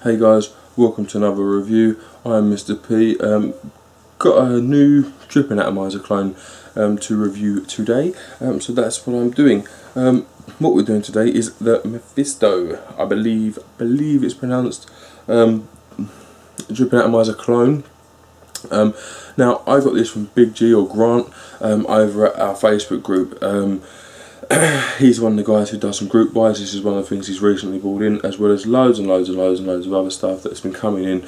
Hey guys, welcome to another review. I am Mr. P. Got a new dripping atomizer clone to review today, so that's what I'm doing. What we're doing today is the Mephisto. I believe it's pronounced dripping atomizer clone. Now I got this from Big G or Grant over at our Facebook group. He's one of the guys who does some group buys. This is one of the things he's recently bought in, as well as loads of other stuff that's been coming in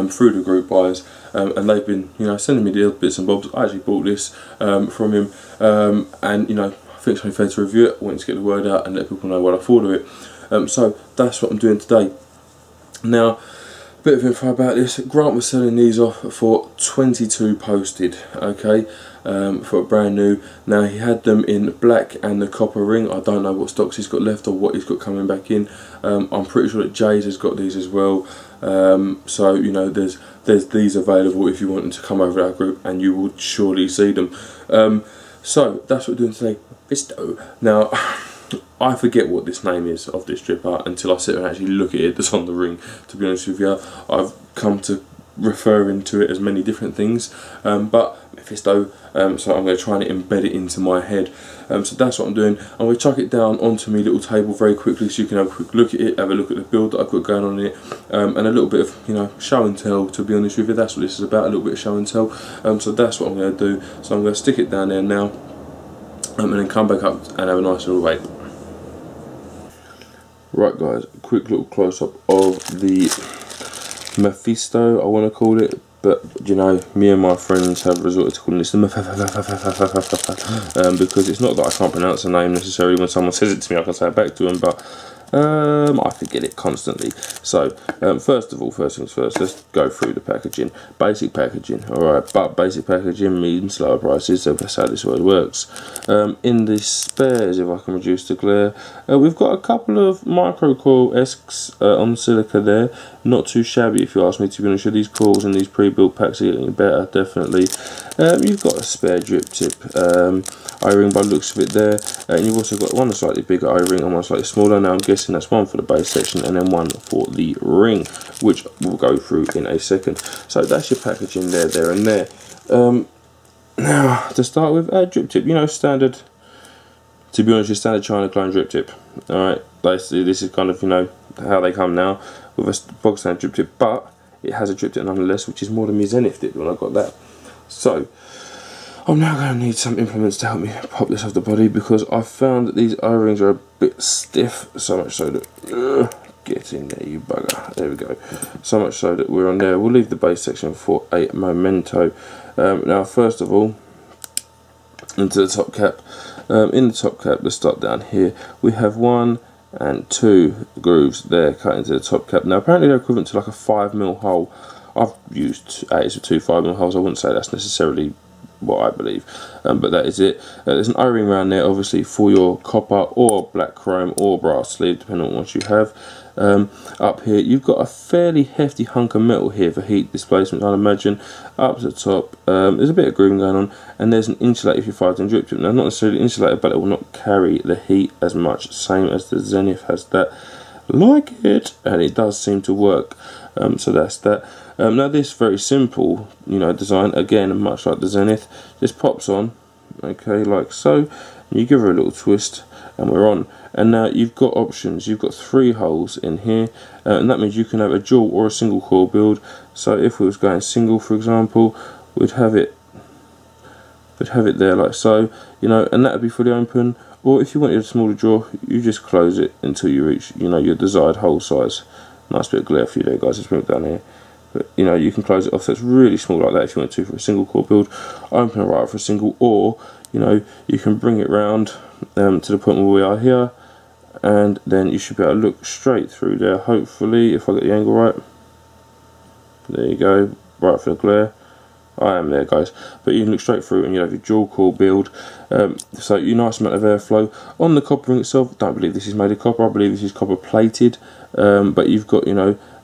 through the group buys, and they've been, sending me the bits and bobs. I actually bought this from him, and I think it's only fair to review it. I wanted to get the word out and let people know what I thought of it. So that's what I'm doing today. Now, bit of info about this. Grant was selling these off for 22 posted, okay, for a brand new. Now he had them in black and the copper ring. I don't know what stocks he's got left or what he's got coming back in. I'm pretty sure that Jay's has got these as well. So there's these available if you wanted to come over to our group, and you would surely see them. So that's what we're doing today. Mephisto. Now, I forget what this name is of this dripper until I sit and actually look at it that's on the ring. To be honest with you, I've come to referring to it as many different things, but Mephisto, so I'm going to try and embed it into my head. So that's what I'm doing. I'm going to chuck it down onto my little table very quickly so you can have a quick look at it, have a look at the build that I've got going on in it, and a little bit of show and tell. To be honest with you, that's what this is about, a little bit of show and tell. So that's what I'm going to do. So I'm going to stick it down there now, and then come back up and have a nice little wait. Right guys, quick little close-up of the Mephisto, I want to call it, but me and my friends have resorted to calling this the because it's not that I can't pronounce the name necessarily. When someone says it to me, I can say it back to them, but I forget it constantly. So first things first, let's go through the packaging. Basic packaging, alright, but basic packaging means lower prices, so that's how this word works. In the spares, if I can reduce the glare, we've got a couple of micro coil-esques on silica there. Not too shabby if you ask me, to be honest with you. These coils and these pre-built packs are getting better, definitely. You've got a spare drip tip eye-ring by the looks of it there, and you've also got one slightly bigger eye-ring and one slightly smaller. Now I'm guessing that's one for the base section and then one for the ring, which we'll go through in a second. So that's your packaging there and there. Now to start with, drip tip, standard, to be honest, your standard China clone drip tip. Alright, basically this is kind of how they come now, with a bog standard drip tip, but it has a drip tip nonetheless, which is more than my Zenith did when I got that. So I'm now going to need some implements to help me pop this off the body, because I found that these O-rings are a bit stiff, so much so that get in there, you bugger. There we go. So much so that we're on there. We'll leave the base section for a memento. Now first of all, into the top cap. In the top cap, let's start down here. We have 1 and 2 grooves there cut into the top cap. Now apparently they're equivalent to like a 5mm hole. I've used 8 or 2 5mm holes. I wouldn't say that's necessarily what I believe, but that is it. There's an O-ring around there, obviously, for your copper or black chrome or brass sleeve, depending on what you have. Up here you've got a fairly hefty hunk of metal here for heat displacement, I'd imagine. Up to the top, there's a bit of grooving going on, and there's an insulator if you fire it in drip tip. Now, not necessarily insulated, but it will not carry the heat as much, same as the Zenith has that. Like it, and it does seem to work. So that's that. Now this very simple, design, again, much like the Zenith, just pops on, okay, like so, and you give her a little twist, and we're on. And now you've got options. You've got 3 holes in here, and that means you can have a dual or a single coil build. So if we was going single, for example, we'd have it there like so, and that would be fully open. Or if you wanted a smaller draw, you just close it until you reach, your desired hole size. Nice bit of glare for you there, guys. Let's bring it down here. But you can close it off so it's really small like that if you want to for a single core build. Open it right up for a single, or you can bring it round to the point where we are here, and then you should be able to look straight through there. Hopefully, if I get the angle right. There you go, right for the glare. I am there, guys, but you can look straight through and you have your dual core build. So your nice amount of airflow on the copper ring itself. Don't believe this is made of copper. I believe this is copper plated. But you've got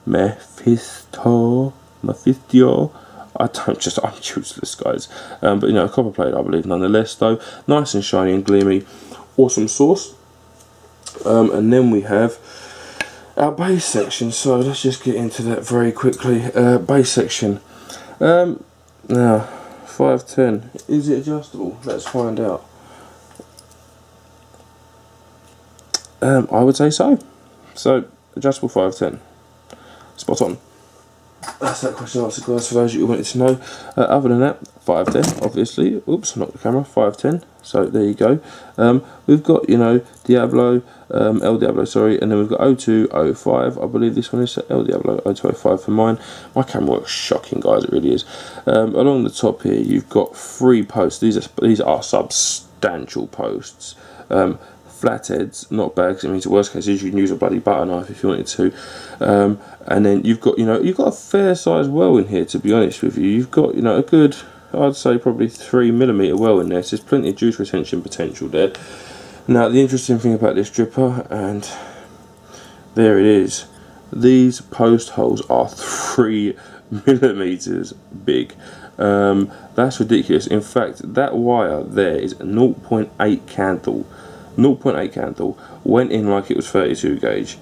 Mephisto. I'm useless, guys. But copper plate, I believe, nonetheless. Though nice and shiny and gleamy, awesome source. And then we have our base section, so let's just get into that very quickly. Base section. Now, 510. Is it adjustable? Let's find out. I would say so. So, adjustable 510. Spot on. That's that question answered, guys, for those of you who wanted to know. Other than that, 510, obviously. Oops, knocked the camera. 510. So there you go. We've got, you know, Diablo, El Diablo, sorry, and then we've got 0205. I believe this one is El Diablo 0205 for mine. My camera works shocking, guys. It really is. Along the top here, you've got 3 posts. These are substantial posts. Flatheads, not bags. I mean, the worst case is you can use a bloody butter knife if you wanted to. And then you've got, you know, you've got a fair sized well in here, to be honest with you. You've got, you know, a good, I'd say probably 3mm well in there. So there's plenty of juice retention potential there. Now, the interesting thing about this dripper, and there it is, these post holes are 3mm big. That's ridiculous. In fact, that wire there is 0.8 candle. 0.8 candle went in like it was 32 gauge,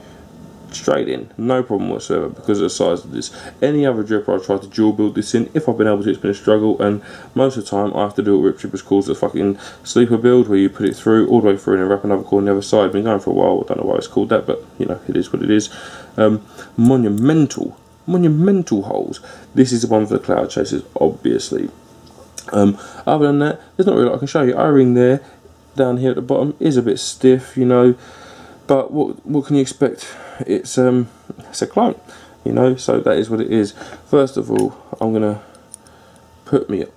straight in, no problem whatsoever, because of the size of this. Any other dripper I've tried to dual build this in, if I've been able to, it's been a struggle, and most of the time I have to do what Rip Trippers calls the fucking sleeper build, where you put it through, all the way through, and then wrap another cord on the other side. Been going for a while, I don't know why it's called that, but you know, it is what it is. Monumental holes. This is the one for the cloud chasers, obviously. Other than that, there's not really a lot I can show you. O-ring there, down here at the bottom, is a bit stiff, you know, but what can you expect? It's a clone, you know, so that is what it is. First of all, I'm gonna put me a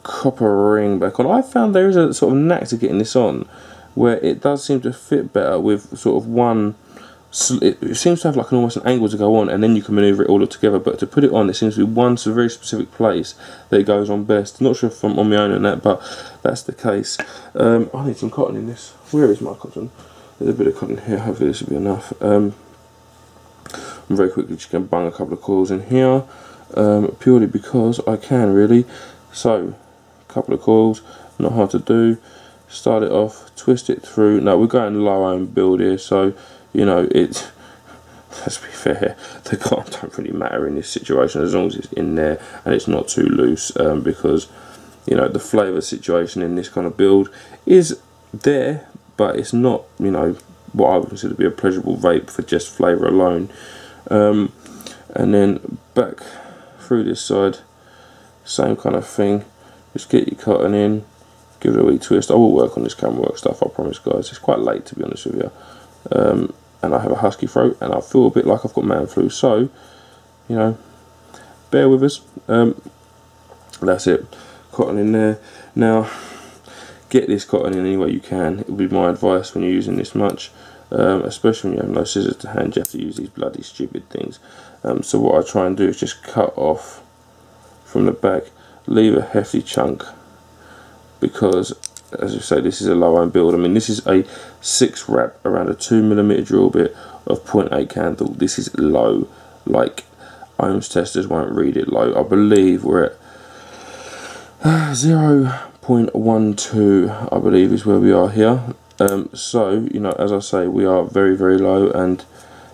copper ring back on. I found there is a sort of knack to getting this on, where it does seem to fit better with sort of one. It seems to have like almost an angle to go on, and then you can manoeuvre it all together. But to put it on, it seems to be one very specific place that it goes on best. Not sure if I'm on my own on that, but that's the case. I need some cotton in this. Where is my cotton? There's a bit of cotton here. Hopefully this will be enough. I'm very quickly just going to bung a couple of coils in here, purely because I can, really. So, a couple of coils, not hard to do. Start it off, twist it through. Now we're going low ohm build here, so you know, let's be fair, the cotton don't really matter in this situation as long as it's in there and it's not too loose, because, you know, the flavour situation in this kind of build is there, but it's not, you know, what I would consider to be a pleasurable vape for just flavour alone. And then back through this side, same kind of thing. Just get your cotton in, give it a wee twist. I will work on this camera work stuff, I promise, guys. It's quite late, to be honest with you. And I have a husky throat, and I feel a bit like I've got man flu, so, you know, bear with us. That's it, cotton in there. Now, get this cotton in any way you can. It would be my advice when you're using this much, especially when you have no scissors to hand. You have to use these bloody stupid things. So what I try and do is just cut off from the back, leave a hefty chunk, because, as I say, this is a low ohm build. I mean, this is a 6 wrap around a 2mm drill bit of 0.8 candle. This is low, like ohms testers won't read it low. I believe we're at 0.12, I believe is where we are here. So, you know, as I say, we are very, very low, and,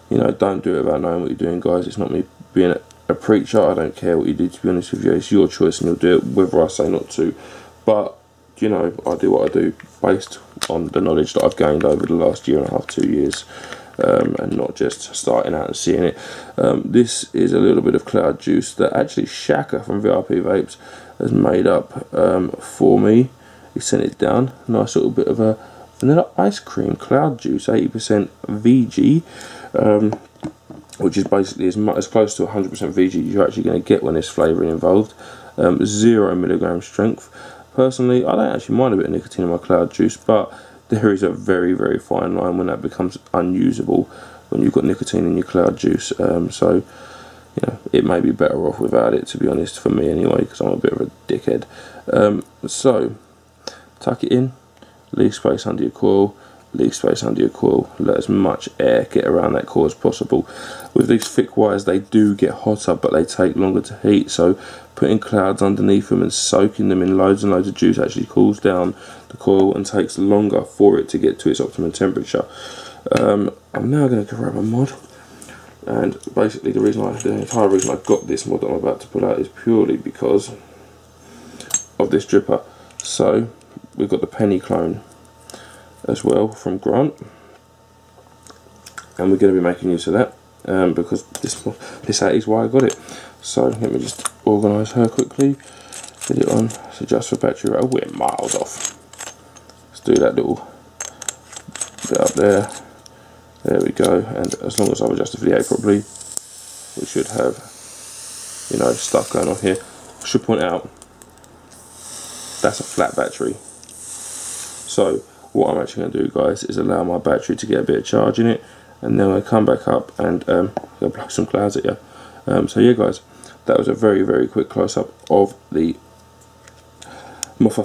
you know, don't do it without knowing what you're doing, guys. It's not me being a preacher. I don't care what you do, to be honest with you. It's your choice, and you'll do it whether I say not to. But, you know, I do what I do based on the knowledge that I've gained over the last year and a half, 2 years, and not just starting out and seeing it. This is a little bit of cloud juice that actually Shaka from VIP Vapes has made up for me. He sent it down. Nice little bit of a vanilla ice cream cloud juice, 80% VG, which is basically as close to 100% VG you're actually going to get when there's flavouring involved. 0mg strength. Personally, I don't actually mind a bit of nicotine in my cloud juice, but there is a very, very fine line when that becomes unusable, when you've got nicotine in your cloud juice. So, you know, it may be better off without it, to be honest, for me anyway, because I'm a bit of a dickhead. So, tuck it in, leave space under your coil, leave space under your coil, let as much air get around that coil as possible. With these thick wires, they do get hotter, but they take longer to heat, so putting clouds underneath them and soaking them in loads and loads of juice actually cools down the coil and takes longer for it to get to its optimum temperature. I'm now going to grab a mod And basically the entire reason I got this mod that I'm about to pull out is purely because of this dripper. So we've got the penny clone as well from Grant, and we're going to be making use of that because this is why I got it. So let me just organise her quickly, get it on. So just for battery rail, we're miles off. Let's do that little bit up there. There we go, and as long as I've adjusted the VA properly, we should have, you know, stuff going on here. I should point out, that's a flat battery. So what I'm actually going to do, guys, is allow my battery to get a bit of charge in it, and then I'll come back up and blow some clouds at you. So yeah, guys, that was a very, very quick close-up of the as I've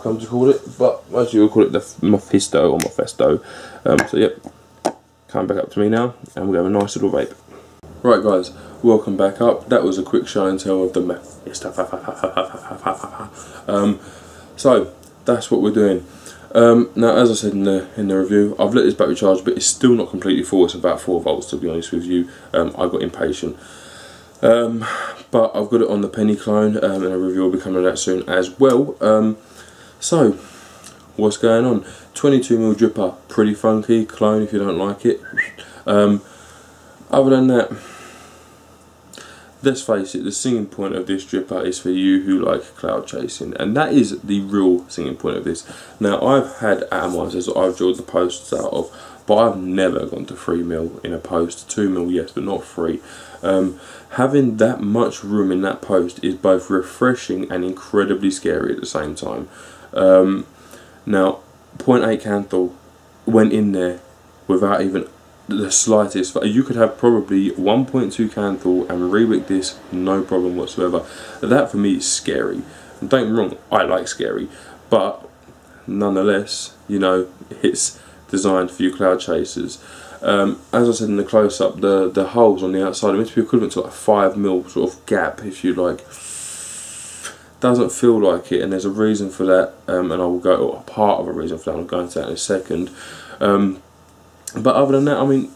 come to call it, but as you will call it, the Mephisto or Mephisto. So yep, come back up to me now, and we'll have a nice little vape. Right, guys, welcome back up. That was a quick show and tell of the Mephisto. So that's what we're doing. Now, as I said in the review, I've let this battery charge, but it's still not completely full. It's about 4 volts, to be honest with you. I got impatient. But I've got it on the penny clone, and a review will be coming out soon as well. So what's going on? 22mm dripper, pretty funky. Clone if you don't like it. Other than that, let's face it, the singing point of this dripper is for you who like cloud chasing, and that is the real singing point of this. Now, I've had atomizers that I've drilled the posts out of, but I've never gone to 3mm in a post. 2mm yes, but not 3. Having that much room in that post is both refreshing and incredibly scary at the same time. Now, 0.8 Canthal went in there without even the slightest. You could have probably 1.2 Canthal and rewick this no problem whatsoever. That for me is scary. And don't get me wrong, I like scary, but nonetheless, you know, it's designed for you cloud chasers. As I said in the close-up, the holes on the outside are meant to be equivalent to like 5mm sort of gap, if you like. Doesn't feel like it, and there's a reason for that, and I will go, or part of a reason for that, I'll go into that in a second. But other than that, I mean,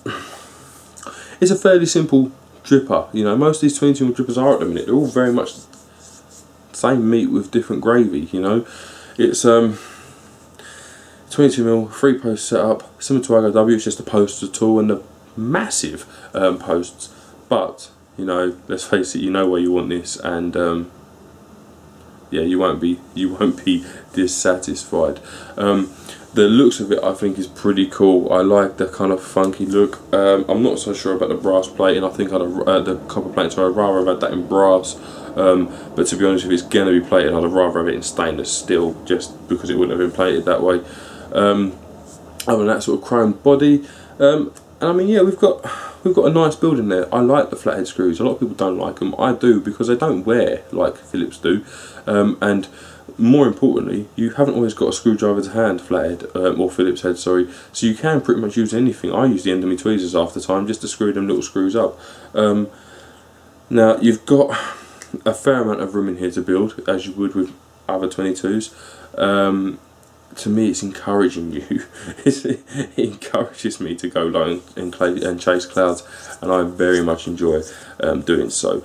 it's a fairly simple dripper. You know, most of these 22mm drippers are at the minute. They're all very much the same meat with different gravy, you know. It's 22mm 3-post setup, similar to IGW, it's just the poster tool and the massive posts. But you know, let's face it, you know where you want this, and yeah, you won't be dissatisfied. The looks of it, I think, is pretty cool. I like the kind of funky look. I'm not so sure about the brass plating. I think I'd have, the copper plating, so I'd rather have had that in brass. But to be honest, if it's going to be plated, I'd rather have it in stainless steel, just because it wouldn't have been plated that way. Other than that, sort of chrome body, and I mean, yeah, we've got a nice build in there. I like the flathead screws. A lot of people don't like them. I do, because they don't wear like Phillips do, and more importantly, you haven't always got a screwdriver to hand, flathead or Phillips head, sorry. So you can pretty much use anything. I use the end of my tweezers half the time just to screw them little screws up. Now you've got a fair amount of room in here to build, as you would with other 22s. To me, it's encouraging you. It encourages me to go low and chase clouds, and I very much enjoy doing so.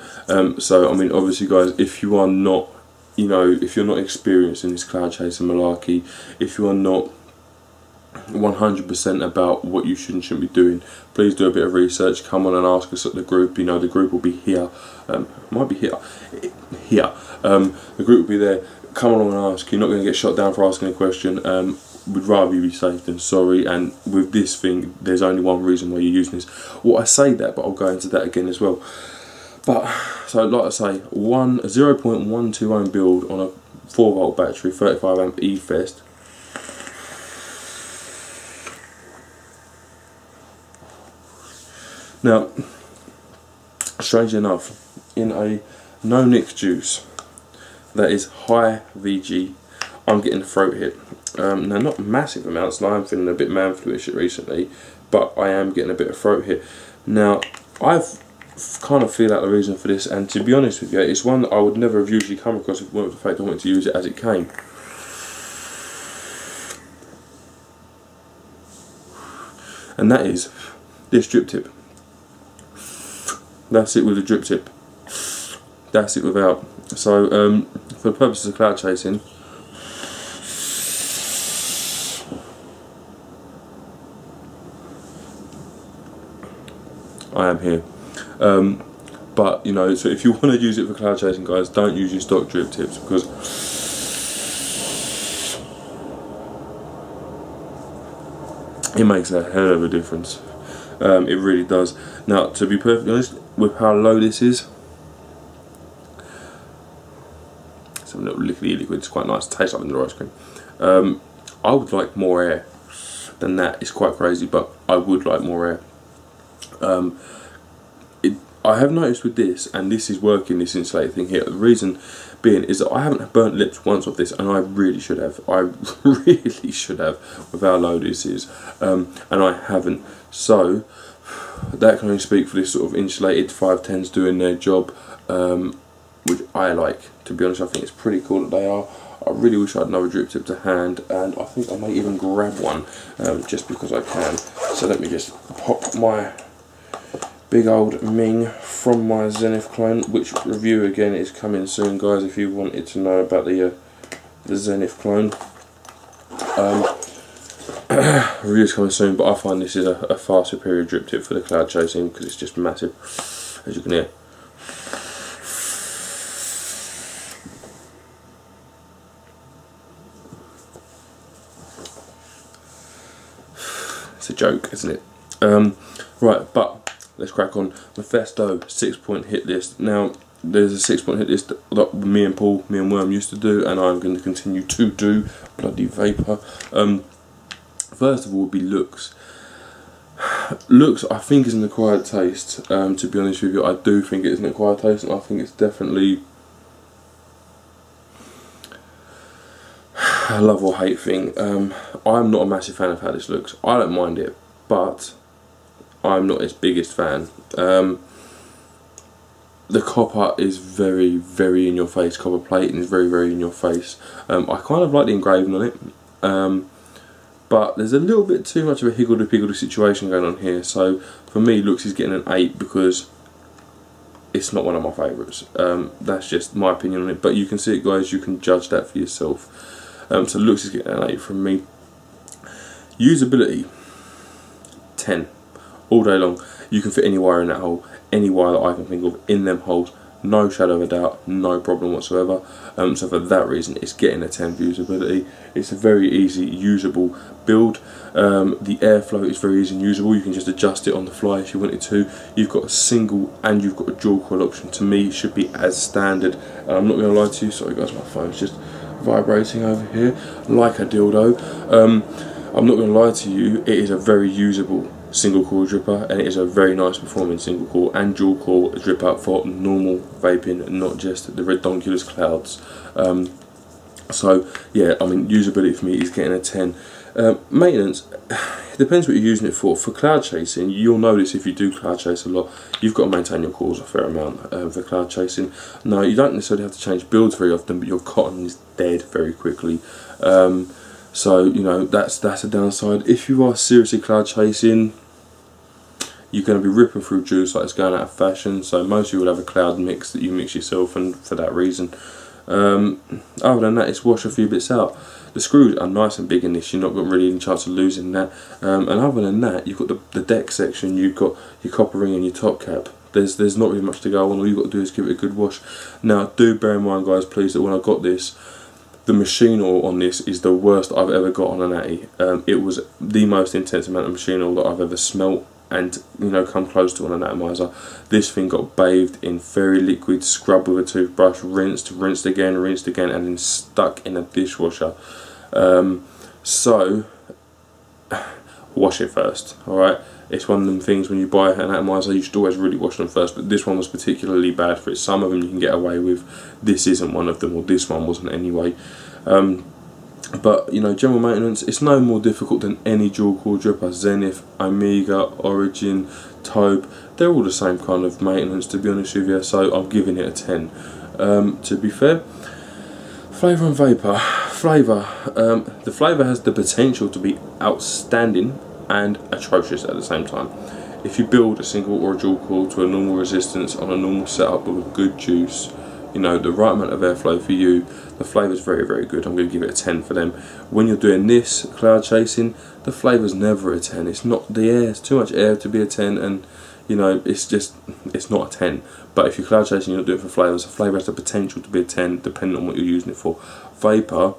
So I mean, obviously, guys, if you are not, you know, if you're not experienced in this cloud chasing malarkey, if you are not 100% about what you should and shouldn't be doing, please do a bit of research. Come on and ask us at the group. You know, the group will be here. Might be here. The group will be there. Come on and ask. You're not going to get shot down for asking a question. We'd rather you be safe than sorry, and with this thing, there's only one reason why you're using this. Well, I say that, but I'll go into that again as well. But, so like I say, 0.12 ohm build on a 4-volt battery, 35 amp E-Fest. Now, strangely enough, in a no-nick juice that is high VG, I'm getting a throat hit. Now, not massive amounts, like I'm feeling a bit man-flu-ish recently, but I am getting a bit of throat hit. Now, I've kind of feel out the reason for this, and to be honest with you, it's one that I would never have usually come across if it weren't for the fact I wanted to use it as it came. And that is this drip tip. That's it with the drip tip. That's it without. So for the purposes of cloud chasing, I am here. But you know, so if you want to use it for cloud chasing, guys, don't use your stock drip tips, because it makes a hell of a difference. It really does. Now, to be perfectly honest, with how low this is, some little liquidy liquid, it's quite nice, tastes like vanilla ice cream. I would like more air than that. It's quite crazy, but I would like more air. I have noticed with this, and this is working, this insulated thing here, the reason being is that I haven't burnt lips once of this, and I really should have. I really should have, with how low this is, and I haven't. So that can only speak for this sort of insulated 510s doing their job, which I like. To be honest, I think it's pretty cool that they are. I really wish I had another drip tip to hand, and I think I may even grab one, just because I can. So let me just pop my big old Ming from my Zenith clone, which review again is coming soon, guys, if you wanted to know about the Zenith clone. Review is coming soon, but I find this is a far superior drip tip for the cloud chasing, because it's just massive, as you can hear. It's a joke, isn't it? Right, but let's crack on. Mephisto 6-point hit list. Now, there's a 6-point hit list that me and Paul, me and Worm used to do, and I'm going to continue to do. Bloody Vapor. First of all would be looks. Looks, I think, is an acquired taste. To be honest with you, I do think it is an acquired taste, and I think it's definitely a love or hate thing. I'm not a massive fan of how this looks. I don't mind it, but I'm not its biggest fan. The copper is very, very in your face. Copper plating is very, very in your face. I kind of like the engraving on it, but there's a little bit too much of a higgledy-piggledy situation going on here. So for me, looks is getting an 8 because it's not one of my favourites. That's just my opinion on it. But you can see it, guys. You can judge that for yourself. So looks is getting an 8 from me. Usability, 10. All day long. You can fit any wire in that hole, any wire that I can think of in them holes, no shadow of a doubt, no problem whatsoever. So for that reason, it's getting a 10 for usability. It's a very easy, usable build. The airflow is very easy and usable. You can just adjust it on the fly if you wanted to. You've got a single and you've got a dual coil option. To me, it should be as standard. And I'm not going to lie to you. Sorry guys, my phone's just vibrating over here like a dildo. I'm not going to lie to you. It is a very usable single coil dripper, and it is a very nice performing single coil and dual coil dripper for normal vaping, not just the redonkulous clouds. So yeah, I mean, usability for me is getting a 10. Maintenance, it depends what you're using it for. For cloud chasing, you'll notice if you do cloud chase a lot, you've got to maintain your coils a fair amount for cloud chasing. No, you don't necessarily have to change builds very often, but your cotton is dead very quickly. So you know, that's a downside. If you are seriously cloud chasing, you're going to be ripping through juice like it's going out of fashion. So most of you will have a cloud mix that you mix yourself, and for that reason. Other than that, it's wash a few bits out. The screws are nice and big in this. You're not got really any chance of losing that. And other than that, you've got the deck section. You've got your copper ring and your top cap. There's not really much to go on. All you've got to do is give it a good wash. Now, do bear in mind, guys, please, that when I got this, the machine oil on this is the worst I've ever got on an Atty. It was the most intense amount of machine oil that I've ever smelt and, you know, come close to on an atomizer. This thing got bathed in very liquid, scrubbed with a toothbrush, rinsed again, and then stuck in a dishwasher. So wash it first, alright? It's one of them things when you buy an atomizer, you should always really wash them first, but this one was particularly bad for it. Some of them you can get away with, this isn't one of them, or this one wasn't anyway. But you know, general maintenance, it's no more difficult than any dual coil dripper. Zenith, Omega, Origin, Tobe, they're all the same kind of maintenance, to be honest with you, so I'm giving it a 10. To be fair, flavour and vapor. Flavour, the flavour has the potential to be outstanding and atrocious at the same time. if you build a single or a dual coil to a normal resistance on a normal setup with a good juice, you know, the right amount of airflow for you, the flavour's very, very good. I'm going to give it a 10 for them. When you're doing this cloud chasing, the flavour's never a 10. It's not the air. It's too much air to be a 10, and you know, it's not a 10. But if you're cloud chasing, you're not doing it for flavours. The flavour has the potential to be a 10, depending on what you're using it for. Vapour,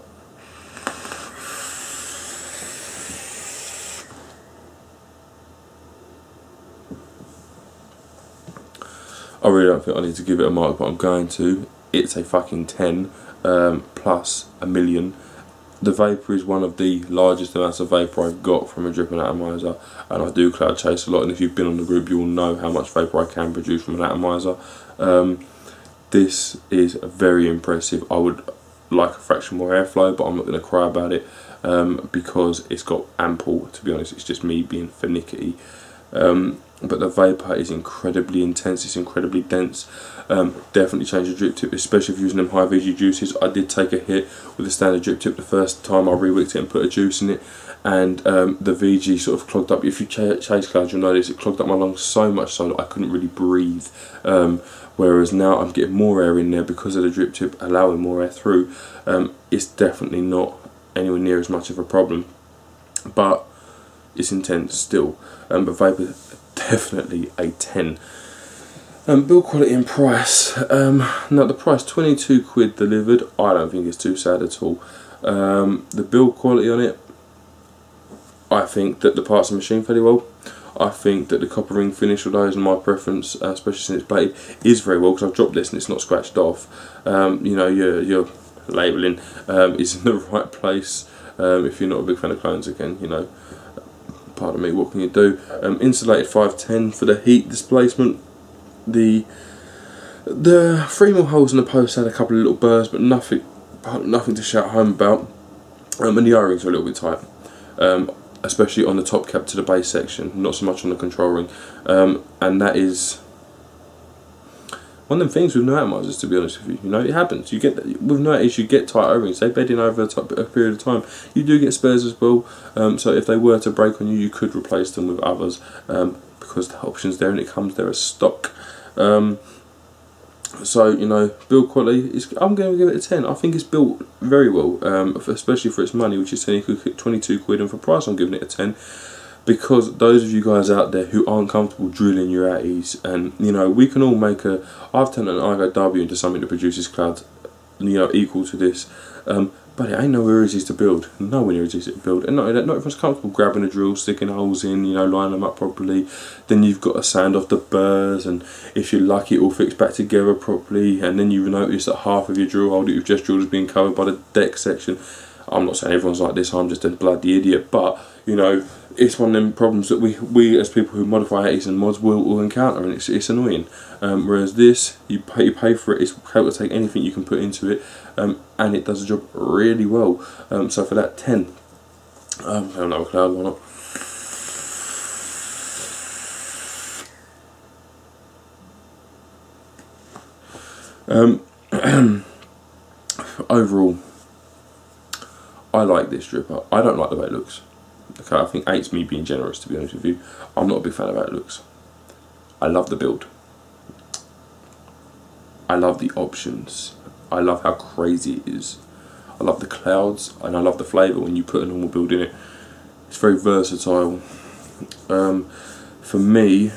I really don't think I need to give it a mark, but I'm going to. It's a fucking 10 plus a million. The Vapour is one of the largest amounts of vapour I've got from a dripping atomizer, and I do cloud chase a lot, and if you've been on the group you will know how much vapour I can produce from an atomizer. This is very impressive. I would like a fraction more airflow, but I'm not going to cry about it because it's got ample, to be honest. It's just me being finicky. But the vapour is incredibly intense, it's incredibly dense. Definitely change the drip tip, especially if you're using them high VG juices. I did take a hit with the standard drip tip the first time I re-wicked it and put a juice in it, and the VG sort of clogged up. If you chase clouds, you'll notice it clogged up my lungs so much so that I couldn't really breathe. Whereas now I'm getting more air in there because of the drip tip allowing more air through. It's definitely not anywhere near as much of a problem, but it's intense still. But vapour, definitely a 10. Build quality and price. Now the price, 22 quid delivered. I don't think it's too sad at all. The build quality on it, I think that the parts are machined fairly well. I think that the copper ring finish, although is my preference, especially since it's plated, is very well, because I've dropped this and it's not scratched off. You know, your labelling is in the right place. If you're not a big fan of clones, again, you know, pardon me, what can you do? Insulated 510 for the heat displacement. The 3mm holes in the post had a couple of little burrs, but nothing to shout home about. And the O-rings are a little bit tight, especially on the top cap to the base section, not so much on the control ring. And that is one of them things with new atomizers, to be honest with you. You know, it happens. You get that, with new issues, you get tight O-rings. They bed in over a period of time. You do get spares as well. So if they were to break on you, you could replace them with others, because the option's there and it comes there as stock. So, you know, build quality, I'm going to give it a 10. I think it's built very well, especially for its money, which is 22 quid, and for price I'm giving it a 10. Because those of you guys out there who aren't comfortable drilling your atties, and you know, we can all make I've turned an IGW into something that produces clouds, you know, equal to this, but it ain't nowhere easy to build, nowhere near easy to build, and not everyone's comfortable grabbing a drill, sticking holes in, you know, lining them up properly. Then you've got to sand off the burrs, and if you're lucky it will fix back together properly, and then you notice that half of your drill hole that you've just drilled is being covered by the deck section. I'm not saying everyone's like this, I'm just a bloody idiot, but you know, it's one of them problems that we as people who modify atties and mods will encounter, and it's annoying. Whereas this, you pay for it, it's able to take anything you can put into it, and it does the job really well. So for that 10, I don't know, a cloud, why not? Overall, I like this dripper. I don't like the way it looks. Okay, I think 8's me being generous, to be honest with you. I'm not a big fan of how it looks. I love the build. I love the options. I love how crazy it is. I love the clouds, and I love the flavour when you put a normal build in it. It's very versatile. For me,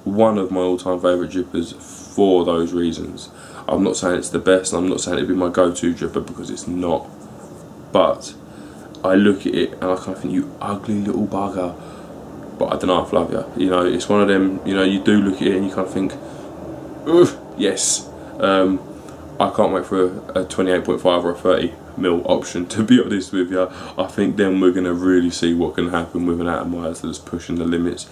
one of my all-time favourite drippers for those reasons. I'm not saying it's the best, and I'm not saying it'd be my go-to dripper, because it's not. But I look at it and I kind of think, you ugly little bugger. But I don't know, I love you. You know, it's one of them, you know, you do look at it and you kind of think, ugh, yes. I can't wait for a 28.5 or a 30mm option, to be honest with you. I think then we're going to really see what can happen with an atomizer that's pushing the limits.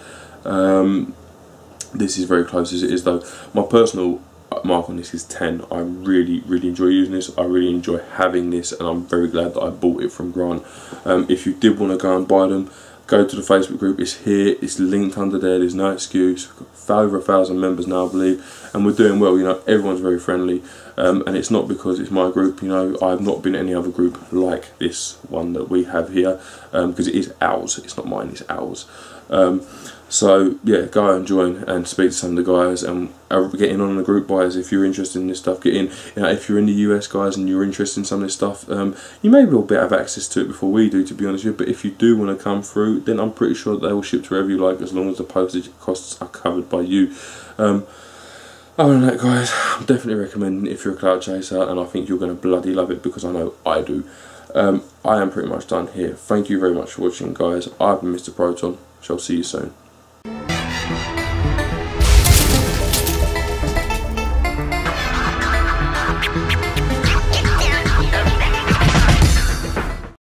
This is very close as it is though. My personal mark on this is 10. I really enjoy using this. I really enjoy having this, and I'm very glad that I bought it from Grant. If you did want to go and buy them, go to the Facebook group. It's here, it's linked under there. There's no excuse. We've got over 1,000 members now, I believe, and we're doing well. You know, everyone's very friendly, and it's not because it's my group. You know, I've not been in any other group like this one that we have here, because it is ours. It's not mine, it's ours. So yeah, go and join and speak to some of the guys and get in on the group buys if you're interested in this stuff. Get in. You know, if you're in the US, guys, and you're interested in some of this stuff, you may well have access to it before we do, to be honest with you. But if you do want to come through, then I'm pretty sure they will ship to wherever you like, as long as the postage costs are covered by you. Other than that, guys, I'm definitely recommending it if you're a cloud chaser, and I think you're going to bloody love it, because I know I do. I am pretty much done here. Thank you very much for watching, guys. I've been Mr. Proton. Shall see you soon.